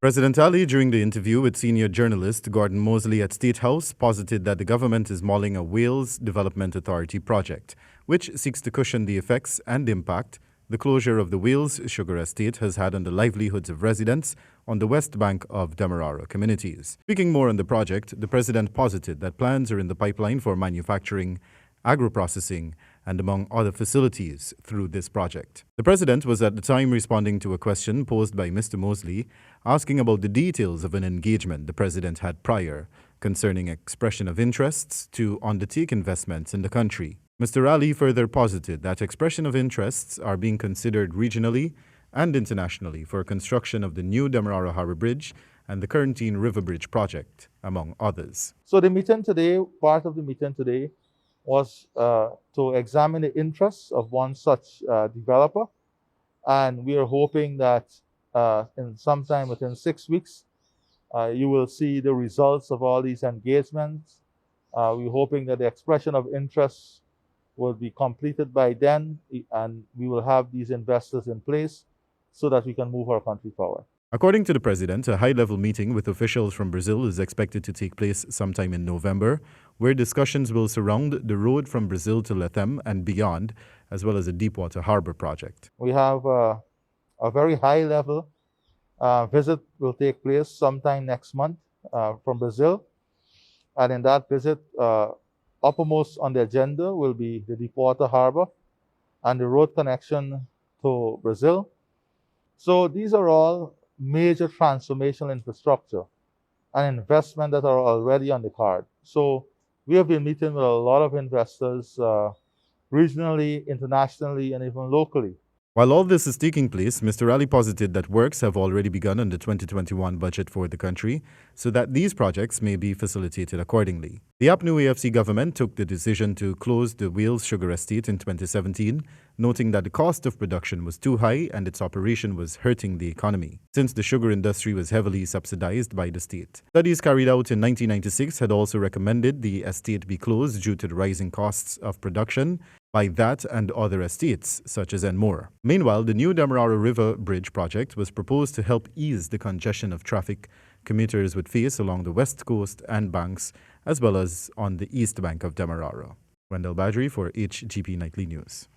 President Ali, during the interview with senior journalist Gordon Mosley at State House, posited that the government is mulling a Wales Development Authority project, which seeks to cushion the effects and impact the closure of the Wales sugar estate has had on the livelihoods of residents on the west bank of Demerara communities. Speaking more on the project, the president posited that plans are in the pipeline for manufacturing, agro-processing, and among other facilities through this project. The president was at the time responding to a question posed by Mr. Mosley, asking about the details of an engagement the president had prior concerning expression of interests to undertake investments in the country. Mr. Ali further posited that expression of interests are being considered regionally and internationally for construction of the new Demerara Harbour Bridge and the Currentine River Bridge project, among others. So the meeting today, part of the meeting today, was to examine the interests of one such developer, and we are hoping that in sometime within 6 weeks, you will see the results of all these engagements. We're hoping that the expression of interest will be completed by then, and we will have these investors in place so that we can move our country forward. According to the president, a high-level meeting with officials from Brazil is expected to take place sometime in November, where discussions will surround the road from Brazil to Lethem and beyond, as well as a deepwater harbor project. We have a very high-level visit will take place sometime next month from Brazil, and in that visit, uppermost on the agenda will be the deepwater harbor and the road connection to Brazil. So these are all major transformational infrastructure and investment that are already on the card. So we have been meeting with a lot of investors regionally, internationally, and even locally. While all this is taking place, Mr. Ali posited that works have already begun on the 2021 budget for the country so that these projects may be facilitated accordingly. The APNU AFC government took the decision to close the Wales sugar estate in 2017, noting that the cost of production was too high and its operation was hurting the economy, since the sugar industry was heavily subsidized by the state. Studies carried out in 1996 had also recommended the estate be closed due to the rising costs of production by that and other estates, such as Enmore. Meanwhile, the new Demerara River Bridge project was proposed to help ease the congestion of traffic commuters would face along the west coast and banks, as well as on the east bank of Demerara. Wendell Badrie for HGP Nightly News.